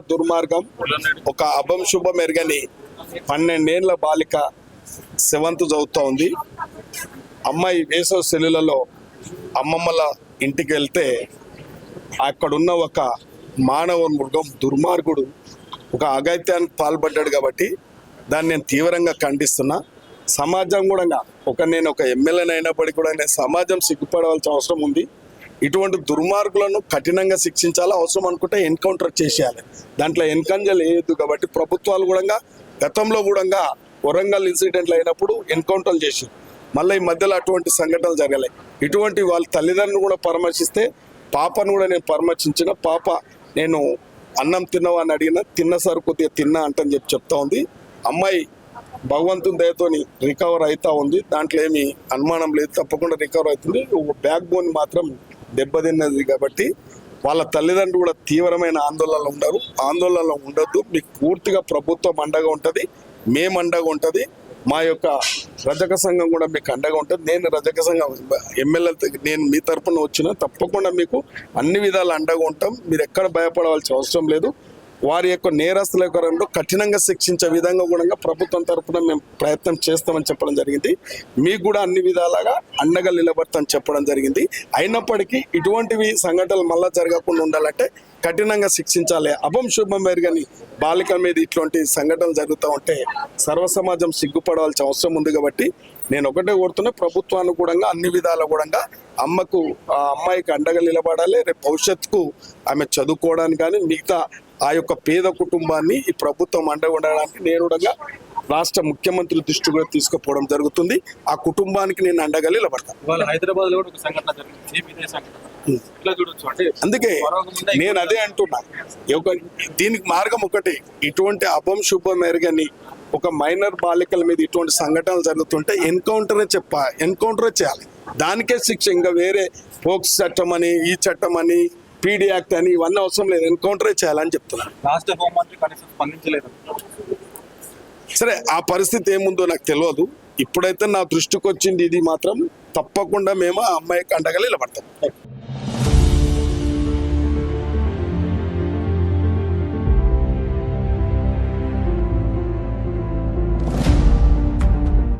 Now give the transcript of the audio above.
దుర్మార్గం. ఒక అభం శుభం ఎరగని 12 ఏళ్ల బాలిక 7th చదువుతా ఉంది. అమ్మాయి వేసవి సెలవులలో అమ్మమ్మల ఇంటికి వెళ్తే అక్కడున్న ఒక మానవ మృగం దుర్మార్గుడు ఒక అఘాయిత్యానికి పాల్పడ్డాడు. కాబట్టి దాన్ని నేను తీవ్రంగా ఖండిస్తున్నా. సమాజం కూడా నేను ఒక ఎమ్మెల్యేని అయినప్పటికీ కూడా నేను సమాజం సిగ్గుపడవలసిన అవసరం ఉంది. ఇటువంటి దుర్మార్గులను కఠినంగా శిక్షించాలి. అవసరం అనుకుంటే ఎన్కౌంటర్ చేసేయాలి. దాంట్లో ఎన్కంజలు వేయద్దు. కాబట్టి ప్రభుత్వాలు కూడా గతంలో కూడా వరంగల్ ఇన్సిడెంట్లు అయినప్పుడు ఎన్కౌంటర్లు చేశారు. మళ్ళీ ఈ మధ్యలో అటువంటి సంఘటనలు జరగలేదు. ఇటువంటి వాళ్ళ తల్లిదండ్రులు కూడా పరామర్శిస్తే పాపను కూడా నేను పరామర్శించిన. పాప నేను అన్నం తిన్నావా అని అడిగిన, తిన్న సార్ కొద్దిగా తిన్నా అంటని చెప్తా ఉంది. అమ్మాయి భగవంతుని దయతోని రికవర్ అవుతా ఉంది. దాంట్లో ఏమి అనుమానం లేదు, తప్పకుండా రికవర్ అవుతుంది. బ్యాక్ బోన్ మాత్రం దెబ్బతిన్నది. కాబట్టి వాళ్ళ తల్లిదండ్రులు కూడా తీవ్రమైన ఆందోళనలో ఉన్నారు. ఆందోళనలో ఉండొద్దు. మీకు పూర్తిగా ప్రభుత్వం అండగా ఉంటుంది, మేము అండగా ఉంటుంది, మా యొక్క రజక సంఘం కూడా మీకు అండగా ఉంటుంది. నేను రజక సంఘం ఎమ్మెల్యే, నేను మీ తరఫున వచ్చిన తప్పకుండా మీకు అన్ని విధాలు అండగా ఉంటాం. మీరు ఎక్కడ భయపడవలసిన అవసరం లేదు. వారి యొక్క నేరస్తుల యొక్క కఠినంగా శిక్షించే విధంగా కూడా ప్రభుత్వం తరఫున మేము ప్రయత్నం చేస్తామని చెప్పడం జరిగింది. మీకు కూడా అన్ని విధాలుగా అండగా నిలబడతామని చెప్పడం జరిగింది. అయినప్పటికీ ఇటువంటివి సంఘటనలు మళ్ళా జరగకుండా ఉండాలంటే కఠినంగా శిక్షించాలి. అభం శుభం ఎరగని బాలికల మీద ఇటువంటి సంఘటనలు జరుగుతూ ఉంటే సర్వ సమాజం సిగ్గుపడవలసిన అవసరం ఉంది. కాబట్టి నేను ఒకటే కోరుతున్నా, ప్రభుత్వాన్ని కూడా అన్ని విధాలు కూడా అమ్మకు ఆ అమ్మాయికి అండగా నిలబడాలి. రేపు భవిష్యత్తుకు ఆమె చదువుకోవడానికి కానీ మిగతా ఆ యొక్క పేద కుటుంబాన్ని ఈ ప్రభుత్వం అండగా ఉండడానికి నేను కూడా రాష్ట్ర ముఖ్యమంత్రి దృష్టి కూడా తీసుకుపోవడం జరుగుతుంది. ఆ కుటుంబానికి నేను అండగా నిలబడతాను. హైదరాబాద్ లో ఒక సంఘటన జరిగింది. అందుకే నేను అదే అంటున్నా, దీనికి మార్గం ఒకటి. ఇటువంటి అభం శుభం ఎరగని ఒక మైనర్ బాలికల మీద ఇటువంటి సంఘటనలు జరుగుతుంటే ఎన్కౌంటరే చేయాలి. దానికే శిక్ష. ఇంకా వేరే పోక్స్ చట్టం అని, ఈ చట్టం అని, పీడీ యాక్ట్ అని ఇవన్నీ అవసరం లేదు. ఎన్కౌంటరే చేయాలని చెప్తున్నాను. రాష్ట్ర హోంమంత్రి కనీసం స్పందించలేదు. సరే, ఆ పరిస్థితి ఏముందో నాకు తెలియదు. ఇప్పుడైతే నా దృష్టికి వచ్చింది ఇది మాత్రం తప్పకుండా మేము ఆ అమ్మాయికి అండగా నిలబడతాం.